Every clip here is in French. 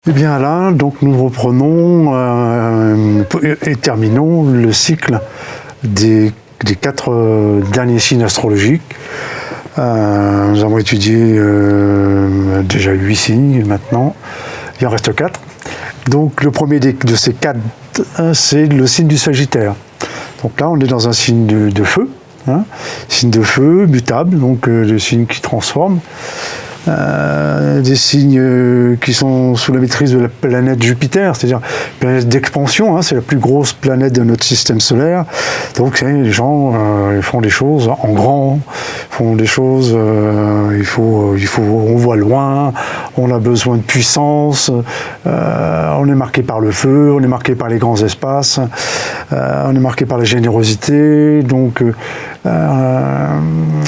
Eh bien là, donc nous reprenons et terminons le cycle des 4 derniers signes astrologiques. Nous avons étudié déjà 8 signes maintenant, il en reste 4. Donc le premier de ces 4, c'est le signe du Sagittaire. Donc là, on est dans un signe de feu, signe de feu, mutable, donc des signes qui transforment. Des signes qui sont sous la maîtrise de la planète Jupiter, c'est-à-dire planète d'expansion, c'est la plus grosse planète de notre système solaire. Donc les gens ils font des choses en grand, font des choses, on voit loin, on a besoin de puissance, on est marqué par le feu, on est marqué par les grands espaces, on est marqué par la générosité, donc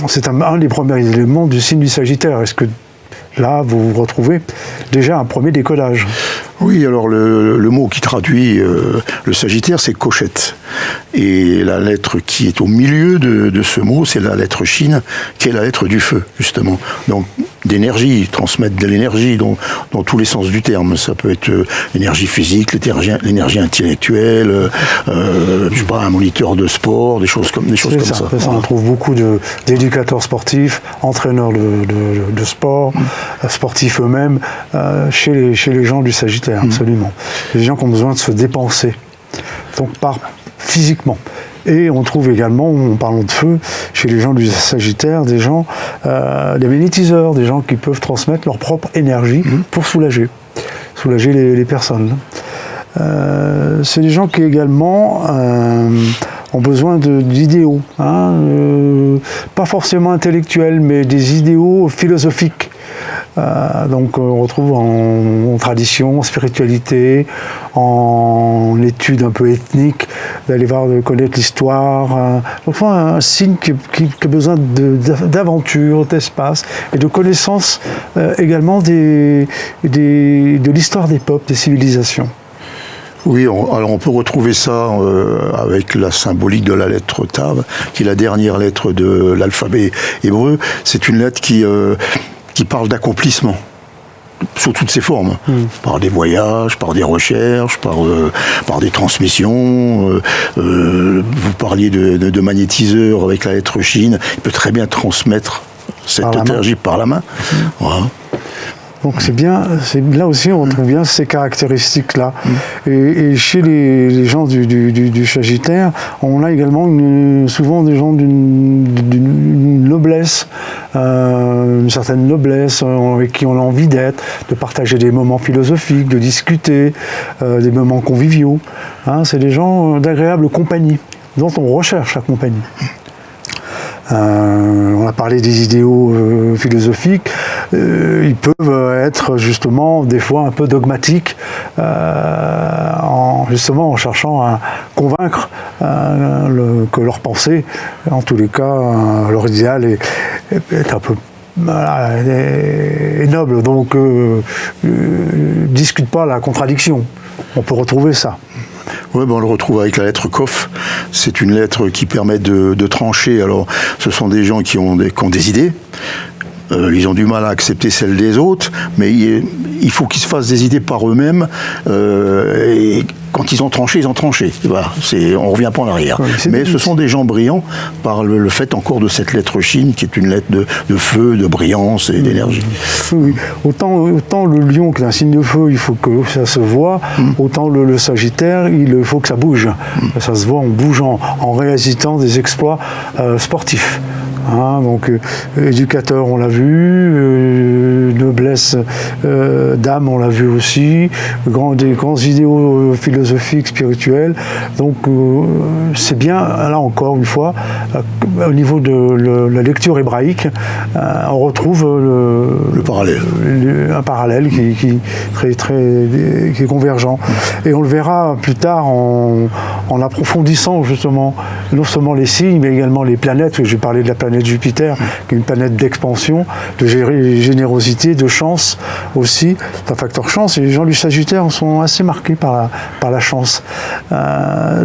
c'est un des premiers éléments du signe du Sagittaire. Est-ce que là, vous retrouvez déjà un premier décollage? Oui, alors le mot qui traduit le Sagittaire, c'est cochette. Et la lettre qui est au milieu de ce mot, c'est la lettre Chine, qui est la lettre du feu, justement. Donc, d'énergie, transmettre de l'énergie dans tous les sens du terme. Ça peut être l'énergie physique, l'énergie intellectuelle, je sais pas, un moniteur de sport, des choses comme ça. Ça, on trouve beaucoup d'éducateurs sportifs, entraîneurs de sport, sportifs eux-mêmes, chez les gens du Sagittaire, absolument. Les gens qui ont besoin de se dépenser, donc physiquement. Et on trouve également, en parlant de feu, chez les gens du Sagittaire, des gens, des magnétiseurs, des gens qui peuvent transmettre leur propre énergie pour soulager les personnes. C'est des gens qui également ont besoin d'idéaux, pas forcément intellectuels, mais des idéaux philosophiques. Donc on retrouve en tradition, en spiritualité, en études un peu ethniques, d'aller de connaître l'histoire. Donc un signe qui a besoin d'aventure, d'espace et de connaissance également de l'histoire des peuples, des civilisations. Oui, alors on peut retrouver ça avec la symbolique de la lettre Tav, qui est la dernière lettre de l'alphabet hébreu. C'est une lettre qui parle d'accomplissement, sous toutes ses formes, par des voyages, par des recherches, par des transmissions. Vous parliez de magnétiseur avec la lettre Chine, il peut très bien transmettre cette énergie par la main. Voilà. Donc c'est bien, là aussi on trouve bien ces caractéristiques-là. Et chez les gens du Sagittaire, on a également souvent des gens d'une noblesse, une certaine noblesse, avec qui on a envie d'être, de partager des moments philosophiques, de discuter, des moments conviviaux. C'est des gens d'agréable compagnie, dont on recherche la compagnie. On a parlé des idéaux philosophiques, ils peuvent être justement des fois un peu dogmatiques, en cherchant à convaincre que leur pensée, en tous les cas, leur idéal est un peu est noble, donc discute pas la contradiction. On peut retrouver ça. Oui, on le retrouve avec la lettre Kof. C'est une lettre qui permet de trancher. Alors, ce sont des gens qui ont des idées. Ils ont du mal à accepter celles des autres, mais il faut qu'ils se fassent des idées par eux-mêmes. Et quand ils ont tranché, ils ont tranché. Voilà, on ne revient pas en arrière. Mais ce sont des gens brillants par le fait encore de cette lettre Chine, qui est une lettre de feu, de brillance et d'énergie. Oui. Autant le lion, qui est un signe de feu, il faut que ça se voit, autant le Sagittaire, il faut que ça bouge. Ça se voit en bougeant, en réalisant des exploits sportifs. Donc éducateur, on l'a vu, noblesse d'âme, on l'a vu aussi, des grands idéaux philosophiques, spirituels. Donc c'est bien, là encore une fois, au niveau de la lecture hébraïque, on retrouve le parallèle. Un parallèle qui est convergent. Et on le verra plus tard en approfondissant justement non seulement les signes, mais également les planètes. J'ai parlé de la planète Jupiter, qui est une planète d'expansion, de générosité, de chance aussi. C'est un facteur chance, et les gens du Sagittaire sont assez marqués par la chance.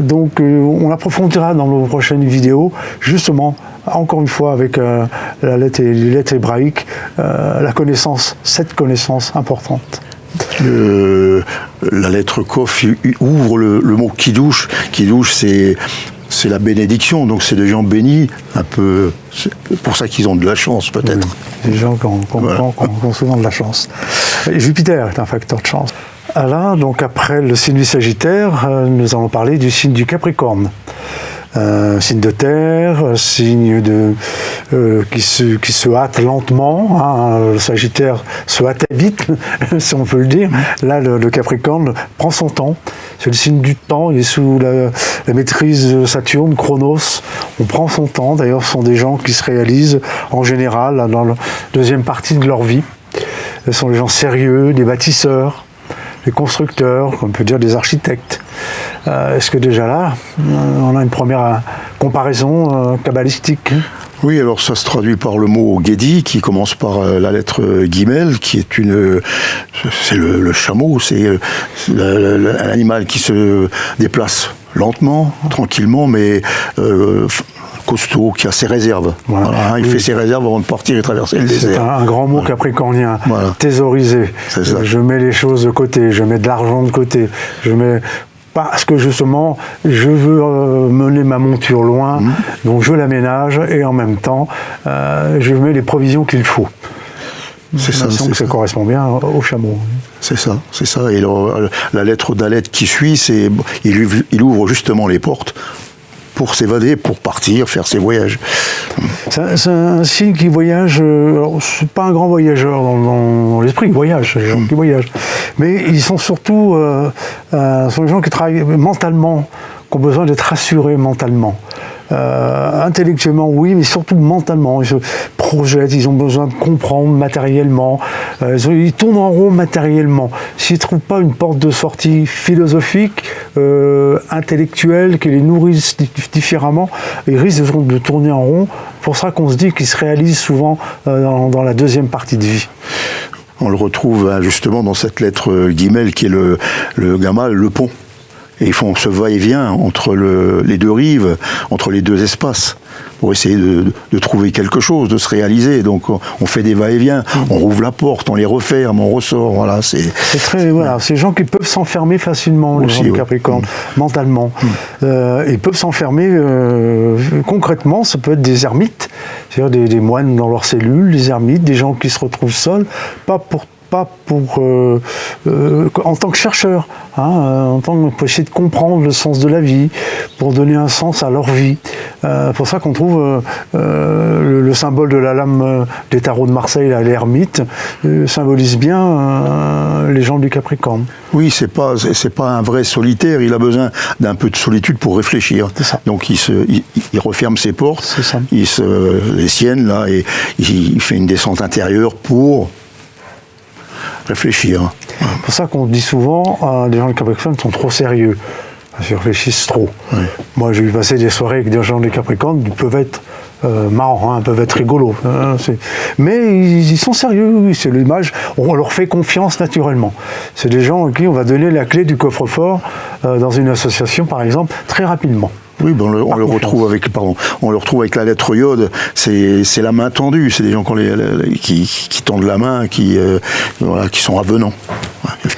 Donc on approfondira dans nos prochaines vidéos, justement, encore une fois avec les lettres hébraïques, cette connaissance importante. La lettre Kof ouvre le mot Kiddush. Kiddush, c'est la bénédiction, donc c'est des gens bénis, un peu. C'est pour ça qu'ils ont de la chance, peut-être. Oui, des gens qui ont souvent de la chance. Et Jupiter est un facteur de chance. Là, donc après le signe du Sagittaire, nous allons parler du signe du Capricorne. Signe de terre, signe qui se hâte lentement. Hein, le Sagittaire se hâte vite, si on peut le dire. Là, le Capricorne prend son temps. C'est le signe du temps. Il est sous la maîtrise de Saturne, Chronos. On prend son temps. D'ailleurs, ce sont des gens qui se réalisent en général dans la deuxième partie de leur vie. Ce sont des gens sérieux, des bâtisseurs, des constructeurs, on peut dire des architectes. Est-ce que déjà là, on a une première comparaison kabbalistique? Oui, alors ça se traduit par le mot Gedi, qui commence par la lettre Gimel, qui est c'est le chameau, c'est l'animal qui se déplace lentement, tranquillement, mais costaud, qui a ses réserves. Voilà, il fait ses réserves avant de partir et traverser le désert. C'est un grand mot capricornien, thésauriser. Ça. Je mets les choses de côté, je mets de l'argent de côté, parce que justement, je veux mener ma monture loin, donc je l'aménage et en même temps, je mets les provisions qu'il faut. C'est ça. Ça correspond bien au chameau. C'est ça. Et la lettre Dalet qui suit, il ouvre justement les portes pour s'évader, pour partir, faire ses voyages. C'est un signe qui voyage, alors c'est pas un grand voyageur dans l'esprit, il voyage, les gens qui voyagent. Mais ils sont surtout sont des gens qui travaillent mentalement, qui ont besoin d'être rassurés mentalement. Intellectuellement, oui, mais surtout mentalement. Ils se projettent, ils ont besoin de comprendre matériellement. Ils tournent en rond matériellement. S'ils ne trouvent pas une porte de sortie philosophique, intellectuelle, qui les nourrissent différemment, ils risquent de tourner en rond. C'est pour ça qu'on se dit qu'ils se réalisent souvent dans la deuxième partie de vie. On le retrouve justement dans cette lettre Gimel qui est le Gamal, le pont. Et ils font ce va-et-vient entre les deux rives, entre les deux espaces, pour essayer de trouver quelque chose, de se réaliser. Donc on fait des va-et-vient, on rouvre la porte, on les referme, on ressort. Voilà, c'est ces gens qui peuvent s'enfermer facilement, les gens du Capricorne, mentalement. Ils peuvent s'enfermer concrètement, ça peut être des ermites, c'est-à-dire des moines dans leurs cellules, des ermites, des gens qui se retrouvent seuls, pas pour en tant que chercheur, pour essayer de comprendre le sens de la vie, pour donner un sens à leur vie. Pour ça qu'on trouve le symbole de la lame des tarots de Marseille, l'ermite, symbolise bien les gens du Capricorne. Oui, c'est pas un vrai solitaire, il a besoin d'un peu de solitude pour réfléchir. Donc il referme ses portes, les siennes, là, et il fait une descente intérieure pour réfléchir. C'est pour ça qu'on dit souvent, les gens du Capricorne sont trop sérieux, ils réfléchissent trop. Oui. Moi, j'ai vu passer des soirées avec des gens du Capricorne qui peuvent être marrants, peuvent être rigolos. Mais ils sont sérieux, c'est l'image, on leur fait confiance naturellement. C'est des gens à qui on va donner la clé du coffre-fort dans une association, par exemple, très rapidement. Oui, on le retrouve avec la lettre Yod, c'est la main tendue, c'est des gens qui tendent la main, qui sont avenants,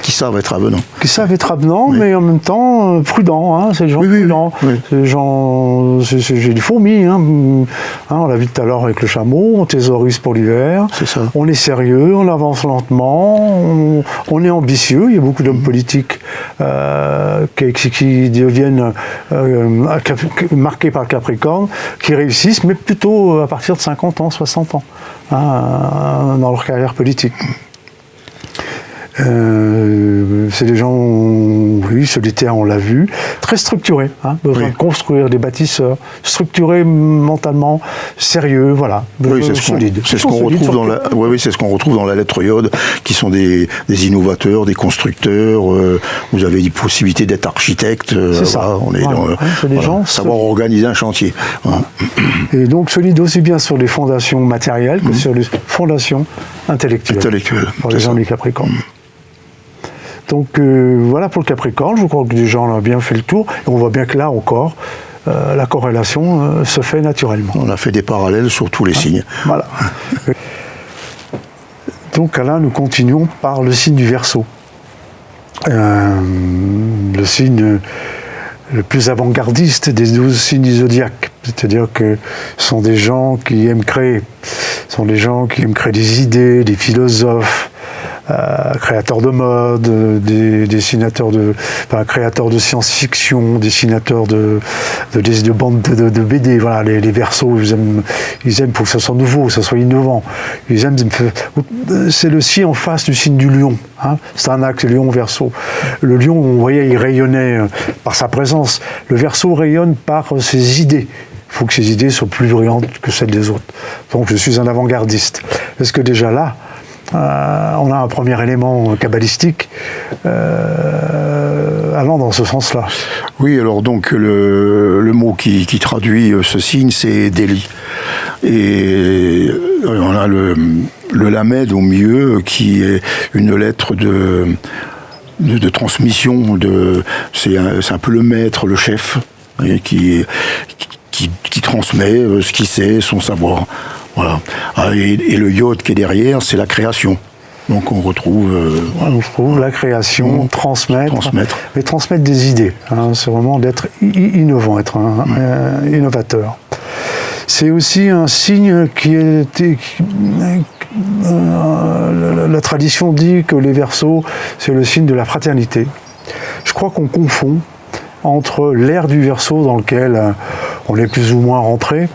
qui savent être avenants. Qui savent être avenants, oui. Mais en même temps prudents, c'est des gens prudents. Oui. C'est des gens, j'ai des fourmis, on l'a vu tout à l'heure avec le chameau, on thésaurise pour l'hiver, on est sérieux, on avance lentement, on est ambitieux, il y a beaucoup d'hommes politiques qui deviennent marqués par le Capricorne, qui réussissent, mais plutôt à partir de 50 ans, 60 ans, dans leur carrière politique. C'est des gens, solitaires, on l'a vu, très structurés, besoin de construire, des bâtisseurs, structurés mentalement, sérieux, solides. C'est ce qu'on retrouve dans la lettre Yod, qui sont des innovateurs, des constructeurs. Vous avez des possibilités d'être architecte. C'est des gens savoir organiser un chantier. Et donc solides aussi bien sur les fondations matérielles que sur les fondations intellectuelles. Pour les gens du Capricorne. Donc voilà pour le Capricorne, je crois que les gens ont bien fait le tour, et on voit bien que là encore, la corrélation se fait naturellement. On a fait des parallèles sur tous les signes. Voilà. Donc là, nous continuons par le signe du Verseau. le signe le plus avant-gardiste des 12 signes du zodiaque. C'est-à-dire que ce sont des gens qui aiment créer. Ce sont des gens qui aiment créer des idées, des philosophes, créateurs de mode, dessinateurs créateurs de science-fiction, dessinateurs de bandes de BD. Voilà, les Verseaux, ils aiment pour que ça soit nouveau, que ça soit innovant. Ils aiment. C'est le signe en face du signe du lion. Hein. C'est un axe Lion-Verseau. Le lion, vous voyez, il rayonnait par sa présence. Le Verseau rayonne par ses idées. Il faut que ces idées soient plus brillantes que celles des autres. Donc je suis un avant-gardiste. Est-ce que déjà là, on a un premier élément kabbalistique allant dans ce sens-là? Oui, alors donc le mot qui traduit ce signe, c'est Déli. Et on a le lamed au milieu, qui est une lettre de transmission. C'est un peu le maître, le chef, et qui transmet ce qu'il sait, son savoir. Voilà. Et le yod qui est derrière, c'est la création. Donc on retrouve... On retrouve la création, transmettre, mais transmettre des idées. Hein, c'est vraiment d'être innovant, être innovateur. C'est aussi un signe la tradition dit que les Verseaux, c'est le signe de la fraternité. Je crois qu'on confond entre l'ère du Verseau dans lequel on est plus ou moins rentré,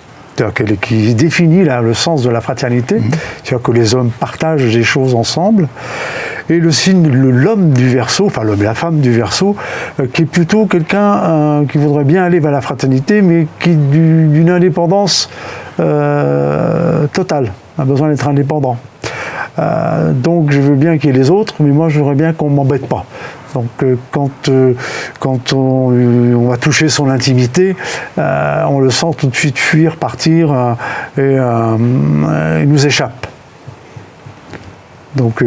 qui définit le sens de la fraternité, c'est-à-dire que les hommes partagent des choses ensemble, et le signe, l'homme du Verseau, enfin l'homme et la femme du Verseau, qui est plutôt quelqu'un qui voudrait bien aller vers la fraternité, mais qui d'une indépendance totale, a besoin d'être indépendant. Donc je veux bien qu'il y ait les autres, mais moi je voudrais bien qu'on ne m'embête pas. Donc quand on va toucher son intimité, on le sent tout de suite fuir, partir, et il nous échappe. Donc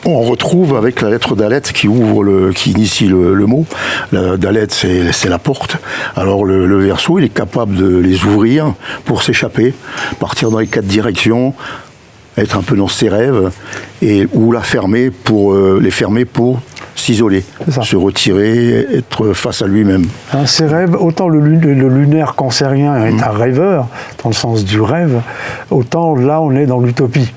on retrouve avec la lettre Dalet qui initie le mot. Dalet, c'est la porte. Alors le Verseau, il est capable de les ouvrir pour s'échapper, partir dans les 4 directions, être un peu dans ses rêves, ou les fermer pour s'isoler, se retirer, être face à lui-même. Ses rêves, autant le lunaire cancérien est un rêveur, dans le sens du rêve, autant là on est dans l'utopie.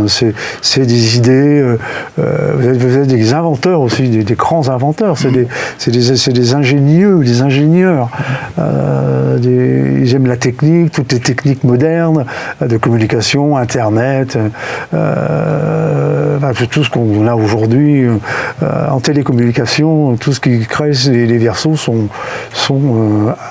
C'est des idées, vous êtes des inventeurs aussi, des grands inventeurs, c'est des ingénieux, des ingénieurs. Ils aiment la technique, toutes les techniques modernes de communication, Internet, tout ce qu'on a aujourd'hui en télécommunication, tout ce qui crée les Verseaux sont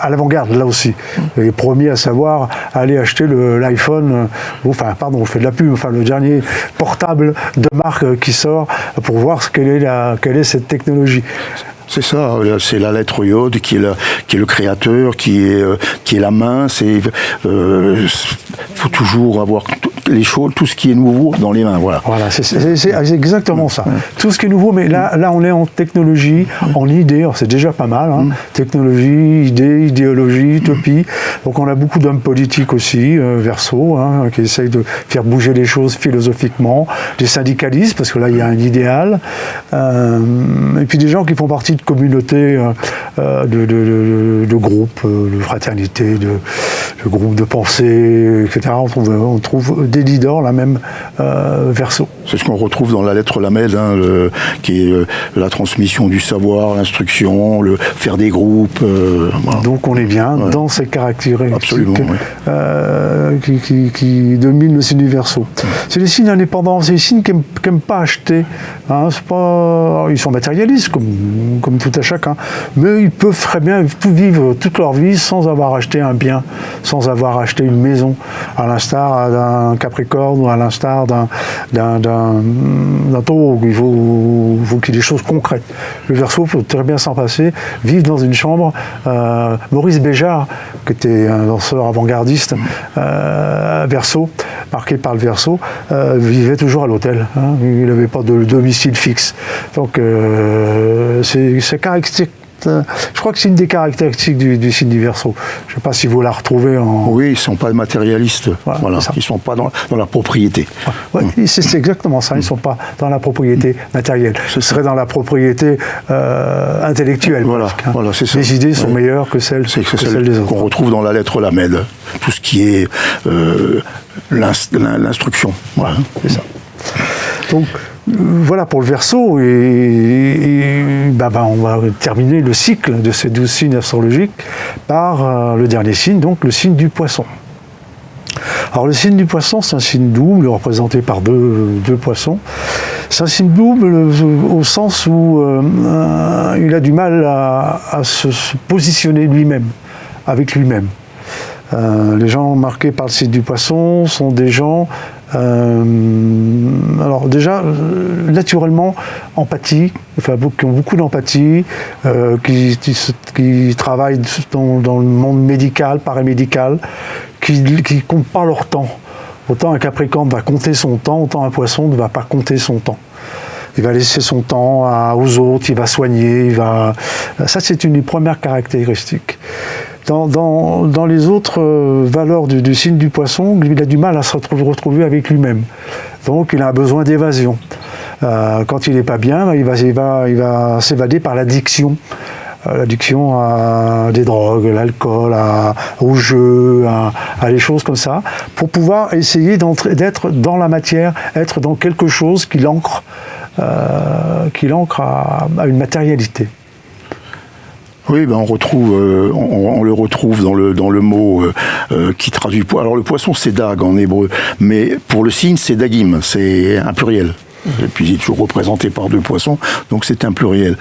à l'avant-garde, là aussi. Les premiers à savoir aller acheter l'iPhone, je fais de la pub, le dernier portable de marque qui sort pour voir quelle est cette technologie. C'est ça, c'est la lettre Yod qui est le créateur, qui est la main. Faut toujours avoir les choses, tout ce qui est nouveau dans les mains. Voilà, c'est exactement ça. Tout ce qui est nouveau, mais là on est en technologie, en idée. Alors c'est déjà pas mal. Technologie, idée, idéologie, utopie. Donc on a beaucoup d'hommes politiques aussi, Verseaux, qui essayent de faire bouger les choses philosophiquement, des syndicalistes, parce que là il y a un idéal, et puis des gens qui font partie de communautés, de groupes, de fraternités, de groupes de pensée, etc. On trouve des leaders, là même, Verseau. C'est ce qu'on retrouve dans la lettre Lamed, qui est la transmission du savoir, l'instruction, faire des groupes. Voilà. Donc on est bien dans ces caractéristiques qui dominent le signe du Verseau. C'est les signes indépendants, c'est les signes qui n'aiment pas acheter. Ils sont matérialistes, comme tout à chacun, mais ils peuvent très bien vivre toute leur vie sans avoir acheté un bien, sans avoir acheté une maison, à l'instar d'un Capricorne ou à l'instar d'un Taureau. Il faut qu'il y ait des choses concrètes. Le Verseau peut très bien s'en passer, vivre dans une chambre. Maurice Béjart, qui était un danseur avant-gardiste, Verseau, marqué par le Verseau, vivait toujours à l'hôtel. Il n'avait pas de domicile fixe. Donc c'est caractéristique Je crois que c'est une des caractéristiques du signe du Verseau. Je ne sais pas si vous la retrouvez en... Oui, ils ne sont pas matérialistes. Voilà. Ils ne sont pas dans la propriété. Ouais, c'est exactement ça. Ils ne sont pas dans la propriété matérielle. Ce serait dans la propriété intellectuelle. Voilà, c'est ça. Les idées sont meilleures que celles des autres. Qu'on retrouve dans la lettre Lamed. Tout ce qui est l'instruction. Voilà. C'est ça. Donc, voilà pour le Verseau, et on va terminer le cycle de ces 12 signes astrologiques par le dernier signe, donc le signe du Poisson. Alors le signe du Poisson, c'est un signe double, représenté par deux poissons. C'est un signe double au sens où il a du mal à se positionner lui-même, avec lui-même. Les gens marqués par le signe du Poisson sont des gens, alors déjà, naturellement, qui ont beaucoup d'empathie, qui travaillent dans le monde médical, paramédical, qui ne comptent pas leur temps. Autant un Capricorne va compter son temps, autant un Poisson ne va pas compter son temps. Il va laisser son temps aux autres, il va soigner, Ça, c'est une des premières caractéristiques. Dans les autres valeurs du signe du Poisson, il a du mal à se retrouver avec lui-même. Donc, il a besoin d'évasion. Quand il n'est pas bien, il va s'évader par l'addiction. L'addiction à des drogues, l'alcool, au jeu, à des choses comme ça, pour pouvoir essayer d'être dans la matière, être dans quelque chose qui l'ancre à une matérialité. Oui, on le retrouve dans le mot qui traduit. Alors le poisson, c'est dag en hébreu, mais pour le signe, c'est dagim, c'est un pluriel. Et puis il est toujours représenté par 2 poissons, donc c'est un pluriel.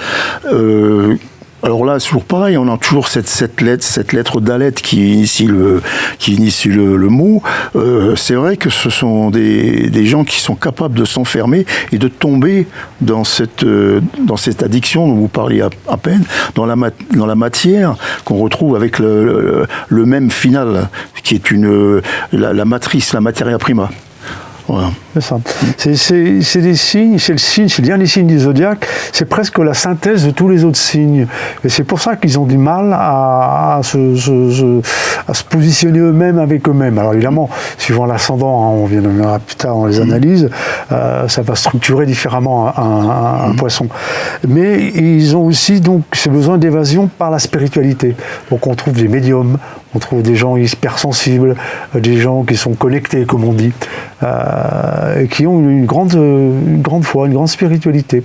Alors là, c'est toujours pareil, on a toujours cette lettre Dalet qui initie le mot. C'est vrai que ce sont des gens qui sont capables de s'enfermer et de tomber dans cette addiction dont vous parliez à peine, dans la matière qu'on retrouve avec le même final, qui est la matrice, la materia prima. Voilà. C'est ça. C'est des signes, c'est le dernier signe du zodiaque, c'est presque la synthèse de tous les autres signes. Et c'est pour ça qu'ils ont du mal à se positionner eux-mêmes avec eux-mêmes. Alors évidemment, suivant l'ascendant, on viendra plus tard dans les analyses, ça va structurer différemment un poisson. Mais ils ont aussi donc ce besoin d'évasion par la spiritualité. Donc on trouve des médiums, on trouve des gens hypersensibles, des gens qui sont connectés, comme on dit, et qui ont une grande foi, une grande spiritualité.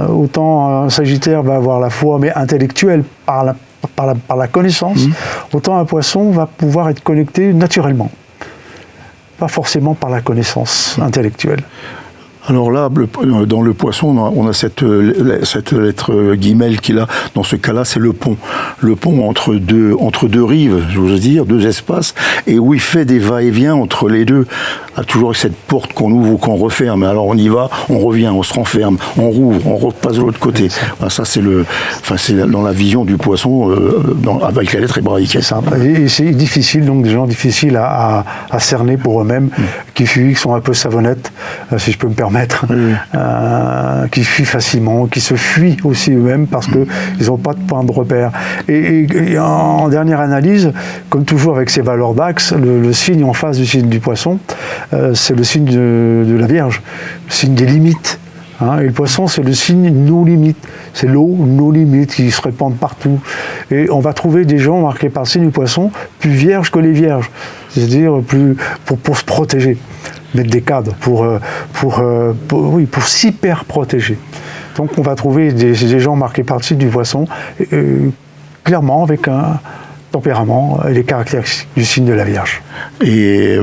Autant un Sagittaire va avoir la foi, mais intellectuelle, par la connaissance, autant un Poisson va pouvoir être connecté naturellement, pas forcément par la connaissance intellectuelle. Alors là, dans le Poisson, on a cette lettre guimel qu'il a. Dans ce cas-là, c'est le pont. Le pont entre deux rives, je veux dire, 2 espaces, et où il fait des va-et-vient entre les deux. Il y a toujours cette porte qu'on ouvre ou qu'on referme. Alors on y va, on revient, on se renferme, on rouvre, on repasse de l'autre côté. Alors ça, c'est dans la vision du Poisson avec la lettre hébraïque. C'est ça. Et c'est difficile, donc des gens difficiles à cerner pour eux-mêmes, qui sont un peu savonnettes, si je peux me permettre. Qui fuient facilement, qui se fuient aussi eux-mêmes parce qu'ils n'ont pas de point de repère. Et en dernière analyse, comme toujours avec ces valeurs d'axe, le signe en face du signe du Poisson, c'est le signe de la Vierge, le signe des limites. Et le Poisson, c'est le signe nos limites. C'est l'eau, nos limites, qui se répandent partout. Et on va trouver des gens marqués par le signe du Poisson plus vierges que les vierges. C'est-à-dire pour se protéger. Mettre des cadres pour s'hyper protéger. Donc on va trouver des gens marqués par le signe du Poisson, clairement avec un tempérament et les caractéristiques du signe de la Vierge. Et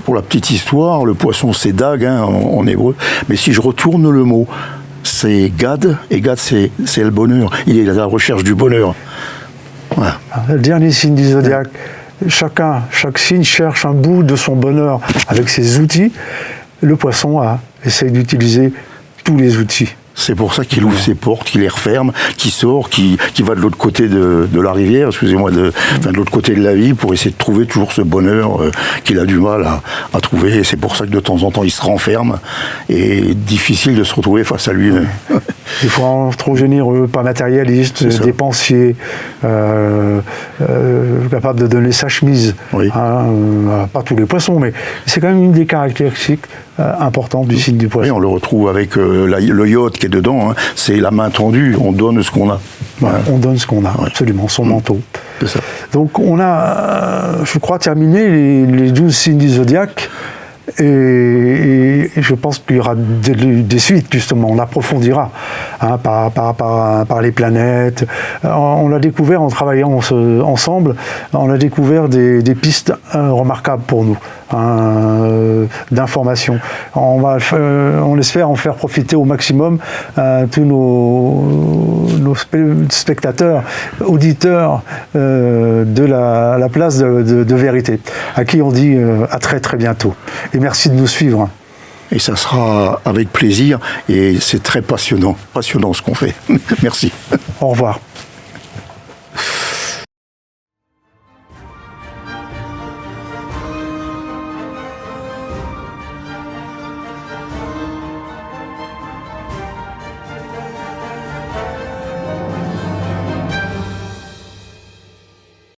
pour la petite histoire, le Poisson c'est dag en hébreu, mais si je retourne le mot, c'est Gad, et Gad c'est le bonheur. Il est à la recherche du bonheur. Voilà. Le dernier signe du zodiaque. Chaque signe cherche un bout de son bonheur avec ses outils. Le Poisson essaye d'utiliser tous les outils. C'est pour ça qu'il ouvre ses portes, qu'il les referme, qu'il sort, qu'il va de l'autre côté de la rivière, excusez-moi, de l'autre côté de la vie, pour essayer de trouver toujours ce bonheur qu'il a du mal à trouver. Et c'est pour ça que de temps en temps, il se renferme. Et difficile de se retrouver face à lui-même. Des fois trop généreux, pas matérialiste, dépensier, capable de donner sa chemise. Oui. Pas tous les poissons, mais c'est quand même une des caractéristiques importantes du signe du Oui, poisson. on le retrouve avec le yacht qui est dedans. Hein. C'est la main tendue, on donne ce qu'on a. Ouais, on donne ce qu'on a, absolument, son manteau. C'est ça. Donc on a, je crois, terminé les 12 signes du zodiaque. Et je pense qu'il y aura des suites, justement. On approfondira par les planètes. On l'a découvert en travaillant ensemble. On a découvert des pistes remarquables pour nous, d'informations. On espère en faire profiter au maximum tous nos spectateurs, auditeurs de la place de vérité, à qui on dit à très très bientôt. Et merci de nous suivre. Et ça sera avec plaisir, et c'est très passionnant ce qu'on fait. Merci. Au revoir.